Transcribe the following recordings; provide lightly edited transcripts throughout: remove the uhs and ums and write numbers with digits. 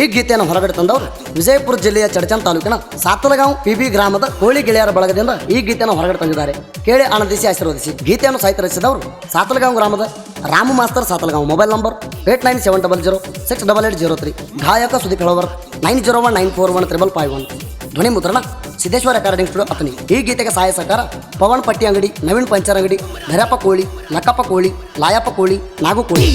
ಈ ಗೀತೆಯನ್ನು ಹೊರಗಡೆ ತಂದವರು ವಿಜಯಪುರ ಜಿಲ್ಲೆಯ ಚಡಚನ್ ತಾಲೂಕಿನ ಸಾತಲಗಾಂವ್ ಪಿಬಿ ಗ್ರಾಮದ ಕೋಳಿ ಗೆಳೆಯರ ಬಳಗದಿಂದ ಈ ಗೀತೆಯನ್ನು ಹೊರಗಡೆ ತಂದಿದ್ದಾರೆ. ಕೇಳಿ ಆನಂದಿಸಿ ಆಶೀರ್ವದಿಸಿ. ಗೀತೆಯನ್ನು ಸಾಹಿತ್ಯ ರಚಿಸಿದವರು ಸಾತಲಗಾಂವ್ ಗ್ರಾಮದ Ramu master Satalgaon. Mobile number 8970068803. ಗಾಯಕ ಸುದೀಪ್ ಹೇಳವರ್ 9019413551. ಧ್ವನಿ ಮುದ್ರಣ ಸಿದ್ದೇಶ್ವರ ರೆಕಾರ್ಡಿಂಗ್ ಸ್ಟುಡಿಯೋ ಅತನಿ. ಈ ಗೀತೆಗೆ ಸಹಾಯ ಸಹಕಾರ ಪವನ್ ಪಟ್ಟಿ ಅಂಗಡಿ, ನವೀನ್ ಪಂಚರ್ ಅಂಗಡಿ, ಧರಪ್ಪ ಕೋಳಿ, ಲಕ್ಕಪ್ಪ ಕೋಳಿ, ಲಾಯಪ್ಪ ಕೋಳಿ, ನಾಗು ಕೋಳಿ.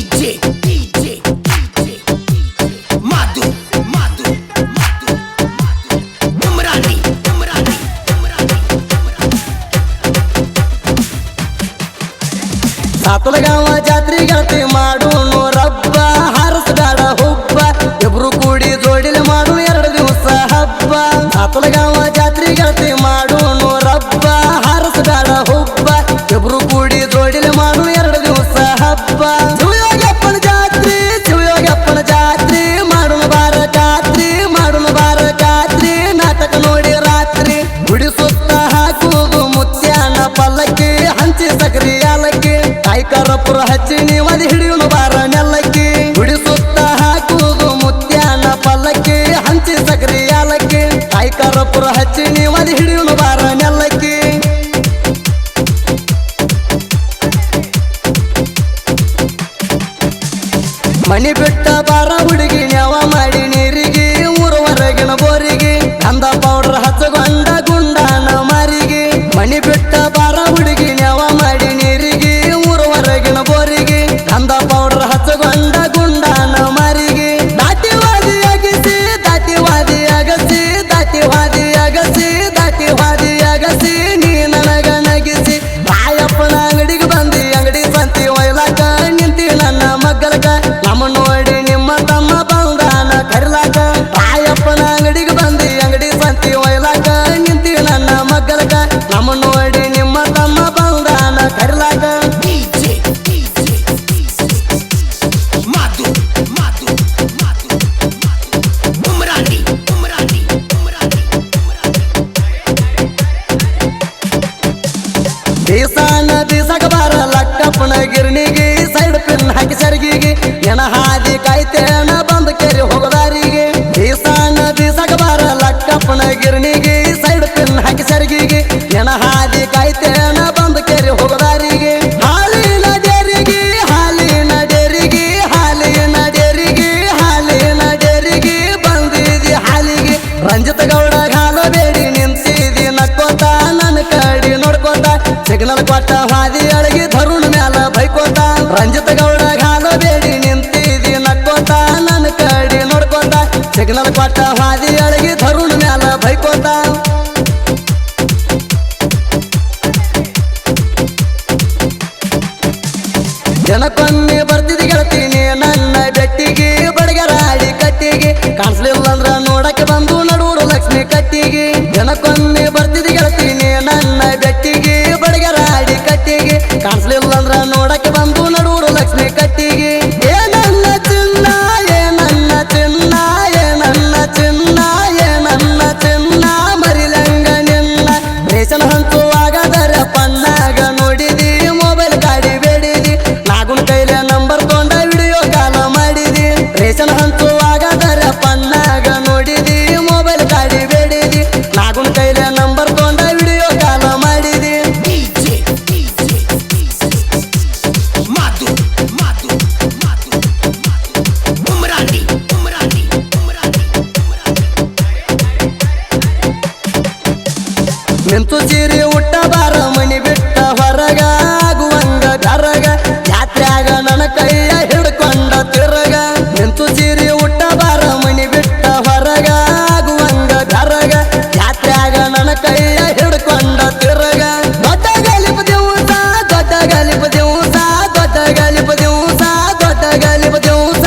ಸಾತಲಗಾಂವ ಜಾತ್ರೆ ಗೆಳತಿ ಮಾಡೋನು ರಬ್ಬ, ಹಾರಸಗಾಡ ಹುಬ್ಬ, ಇಬ್ರು ಕೂಡಿ ಜೋಡಿಲಿ ಮಾಡು 2 ದಿವಸ ಹಬ್ಬ. ಸಾತಲಗಾಂವ ಜಾತ್ರೆ ಗೆಳತಿ ಮಾಡೋನು ರಬ್ಬ, ಹಾರಸಗಾಡ ಹುಬ್ಬ, ಇಬ್ರು ಕೂಡಿ ಜೋಡಿಲಿ ಮಾಡು 2 ದಿವಸ ಹಬ್ಬ. ಶಿವಯೋಗಪ್ಪನ ಜಾತ್ರೆ, ಶಿವಯೋಗಪ್ಪನ ಜಾತ್ರೆ, ಮಾಡೋನು ಬಾರ ಜಾತ್ರೆ, ಮಾಡೋನು ಬಾರ ಜಾತ್ರೆ, ನಾಟಕ ನೋಡಿ ರಾತ್ರಿ. ಗುಡಿ ಸುತ್ತ ಹಾಕುವುದು ಮುತ್ಯಾನ ಪಲ್ಲಕ್ಕಿ, ಹಂಚಿ ಸಗರಿ ಯಾಲಕ್ಕಿ, ಕಾಯ್ಕರಪುರ ಹಚ್ಚಿ ನೀವದಿ ಹಿಡಿಯುನು ಬಾರ ನೆಲ್ಲಕ್ಕಿ. ಗುಡಿ ಸುತ್ತ ಹಾಕುವುದು ಮುತ್ಯಾನ ಪಲ್ಲಕ್ಕಿ, ಹಂಚಿ ಸಗರಿ ಯಾಲಕ್ಕಿ, ಕಾಯ್ಕರಪುರ ಹಚ್ಚಿ ನೀವದಿ ಹಿಡಿಯುನು ಬಾರ ನೆಲ್ಲಕ್ಕಿ. ಮನಿ ಬಿಟ್ಟ ಬಾರ ಹುಡುಗಿ ನ್ಯಾವ ಮಾಡಿ ನೀರಿಗೆ, ಊರವರೆಗಿನ ಬೋರಿಗೆ, ಗಂಧ ಪೌಡರ್ ಹಚ್ಚಗೊಂಡ ಗುಂಡಾನ ಮಾರಿಗೆ. ಮನಿ ಬಿಟ್ಟ ಬಾರ ಹುಡುಗಿ ನ್ಯಾವ ಮಾಡಿ ನೀರಿಗೆ, ಊರವರೆಗಿನ ಬೋರಿಗೆ, ಗಂಧ ಪೌಡರ್ ಹಚ್ಚಗೊಂಡ ಗುಂಡಾನ ಮಾರಿಗೆ. ದಾಟಿವಾದಿ ಅಗಸಿ, ದಾಟಿವಾದಿ ಅಗಸಿ, ದಾಟಿವಾದಿ ಅಗಸಿ, ದಾಟಿವಾದಿ ಅಗಸಿ, ನೀ ನನಗ ನಗಿಸಿ. ರಾಯಪ್ಪನ ಅಂಗಡಿಗೆ ಬಂದಿ, ಅಂಗಡಿ ಸಂತಿ ಒಯ್ಲಾಕ ನಿಂತಿ ನನ್ನ ಮಗ್ಗಲಕ, ನಮ್ಮ ನೋಡಿ ನಿಮ್ಮ ತಮ್ಮ ಬಂದಾನ ಕರಿಲಾಕ. ರಾಯಪ್ಪನ ಅಂಗಡಿಗೆ ಬಂದಿ, ಅಂಗಡಿ ಸಂತಿ ಒಯ್ಲಾಕ ನಿಂತಿ ನನ್ನ ಮಗ್ಗಲಕ, ನಮ್ಮ ನೋಡಿ ನಿಮ್ಮ ತಮ್ಮ ಬಂದಾನ ಕರಿಲಾಕ. ಬೀಸಾನ ಬೀಸಕ ಬಾರ ಲಕ್ಕಪ್ಪನ ಗಿರ್ನಿಗೆ, ಸೈಡ್ ಪಿನ್ ಹಾಕಿ ಸರಿಗಿಗೆ, ಎಣ ಹಾದಿ ಕಾಯ್ತೇನ ಬಂದು ಕೆರೆ ಹೋಗದಾರಿಗೆ. ಬೀಸಾನ ಬೀಸಕ ಬಾರ ಲಕ್ಕಪ್ಪನ ಗಿರ್ನಿಗೆ, ಸೈಡ್ ಪಿನ್ ಹಾಕಿ ಸರಿಗಿಗೆ, ಎಣ ಹಾದಿ ಕಾಯ್ತೇನ ಬಂದು ಕೆರೆ ಹೋಗದಾರಿಗೆ. ಹಾಲಿನ ಡೇರಿಗೆ, ಹಾಲಿನ ಡೇರಿಗೆ, ಹಾಲಿನ ಡೇರಿಗೆ, ಹಾಲಿನ ಡೇರಿಗೆ ಬಂದಿದಿ ಹಾಲಿಗೆ. ರಂಜಿತ ಗೌಡ ಹಾಲಬೇಡಿ ನಿಂತಿದಿ ನಕ್ಕೋತ, ನನ್ನ ಕಡಿ ನೋಡ್ಕೋತ, ಸಿಗ್ನಲ್ ಕೊಟ್ಟ ಹಾದಿ ಅಳಗಿ ಧರುಣ ಮ್ಯಾಲ ಬೈಕೋತ. ರಂಜಿತ ಗೌಡ ಹಾಲಬೇಡಿ ನಿಂತಿದಿ ನಕ್ಕೋತ, ನನ್ನ ಕಡಿ ನೋಡ್ಕೋತ, ಸಿಗ್ನಲ್ ಕೊಟ್ಟ ಹಾದಿ ಅಳಗಿ ಧರುಣ ಮ್ಯಾಲ ಬೈಕೋತ. ಜನಕ್ಕೊಮ್ಮೆ ಬರ್ತಿದಿ ಗೆಳತೀನಿ ನನ್ನ ಬೆಟ್ಟಿಗೆ, ಬಡಗರಾಡಿ ಕಟ್ಟಿಗೆ, ಕಾಣಿಸ್ಲಿಲ್ಲ ಅಂದ್ರ ನೋಡಕ್ಕೆ ಬಂದು ನಡೂರು ಲಕ್ಷ್ಮಿ ಕಟ್ಟಿಗೆ. ಜನಕ್ಕೊಮ್ಮೆ ಬರ್ತಿದಿ ಗೆಳತೀನಿ ನನ್ನ ಬೆಟ್ಟಿಗೆ, ಬಡಗರಾಡಿ ಕಟ್ಟಿಗೆ, ಕಾಣಿಸ್ಲಿಲ್ಲ ಅಂದ್ರ ನೋಡಕ್ಕೆ ಬಂದು ನಡೂರು ಲಕ್ಷ್ಮಿ ಕಟ್ಟಿಗೆ. ಏ ನನ್ನ ಚಿನ್ನ, ಏ ನನ್ನ ಚಿನ್ನ, ಏ ನನ್ನ ಚಿನ್ನ, ಏ ನನ್ನ ಚಿನ್ನ, ಮರಿಲಂಗ ನಿನ್ನ. ರೇಷನ್ ಹಂಚುವಾಗದರ ಪನ್ನಾಗ ನೋಡಿದಿ, ಮೊಬೈಲ್ ಗಾಡಿ ಬೇಡಿದಿ, ನಾಗುನ್ ಕೈಲೆ ನಂಬರ್ ತೊಂಡ ವಿಡಿಯೋ ಕಾಲ ಮಾಡಿದಿ. ರೇಷನ್ ಹಂಚುವಾಗದರ ಪನ್ನಾಗ ನೋಡಿದಿ, ಮೊಬೈಲ್ ಗಾಡಿ ಬೇಡಿದಿ, ನಾಗುನ್ ಕೈಲೆ ನಂಬರ್ ತೊಂಡ ವಿಡಿಯೋ ಕಾಲ ಮಾಡಿದಿ. ನಿಂತು ಸೀರೆ ಉಟ್ಟ ಬಾರ ಮನಿ ಬಿಟ್ಟ ಹೊರಗ, ಆಗುವಂಗ ಗರಗ, ಜಾತ್ರ್ಯಾಗ ನನ್ನ ಕೈಯ ಹಿಡ್ಕೊಂಡ ತಿರಗ. ನಿಂತು ಸೀರೆ ಉಟ್ಟ ಬಾರ ಮನಿ ಬಿಟ್ಟ ಹೊರಗ, ಆಗುವಂಗ ಗರಗ, ಜಾತ್ರ್ಯಾಗ ನನ್ನ ಕೈಯ ಹಿಡ್ಕೊಂಡ ತಿರಗ. ದೊಡ್ಡ ಗಲಿಪ ದಿವಸ, ದೊಡ್ಡ ಗಲಿಪ ದಿವಸ, ದೊಡ್ಡ ಗಲಿಪ ದಿವಸ, ದೊಡ್ಡ ಗಲಿಪ ದಿವಸ,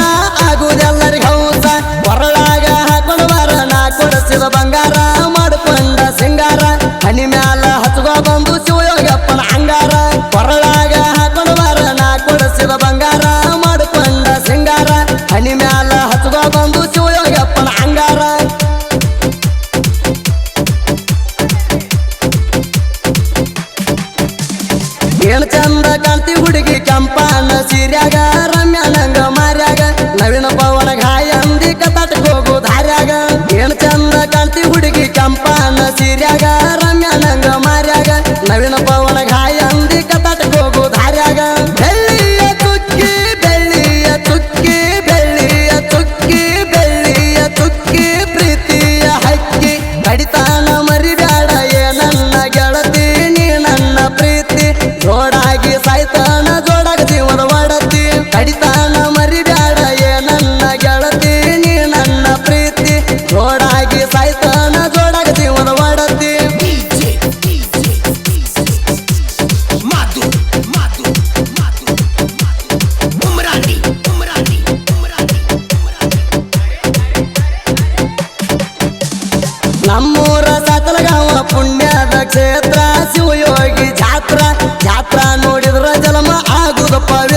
ಆಗುದೆಲ್ಲರಿಗೆ ಹೌಸ. ಹೊರಳಾಗ ಹಾಕೊಂಡು ಬಾರ ನಾ ಕೊಡಿಸಿದ ಬಂಗಾರ, ಮಾಡಿಕೊಂಡ ಸಿಂಗಾರ, ಹನಿ ಮ್ಯಾಲ ಹಚ್ಚುವ ಬಂದು ಶಿವಯೋಗಪ್ಪನ ಅಂಗಾರ. ಹೊರಳಾಗ ಹಾಕೊಂಡು ಬಾರ ನಾ ಕೊಡಿಸಿದ ಬಂಗಾರ, ಮಾಡಿಕೊಂಡ ಸಿಂಗಾರ, ಹನಿ ಮ್ಯಾಲ ಹಚ್ಚುವ ಬಂದು ಶಿವಯೋಗಪ್ಪನ ಅಂಗಾರ. ಏನ್ ಚಂದ ಕಾಂತಿ ಹುಡುಗಿ ಕೆಂಪಾನ ಸೀರ್ಯಾಗ, ರಮ್ಯಾನಂಗ ಮಾರ್ಯಾಗ, ನವೀನ ಪವನ ಗಾಯಂದಿ ಕತಾಟಕ್ ಹೋಗು ನಮ್ಮೂರ ಸಾತಲಗಾವ ಪುಣ್ಯದ ಕ್ಷೇತ್ರ ಶಿವಯೋಗಿ ಜಾತ್ರ ಜಾತ್ರ ನೋಡಿದ್ರ ಜಲಮ ಆಗುದ ಪವಿತ್ರ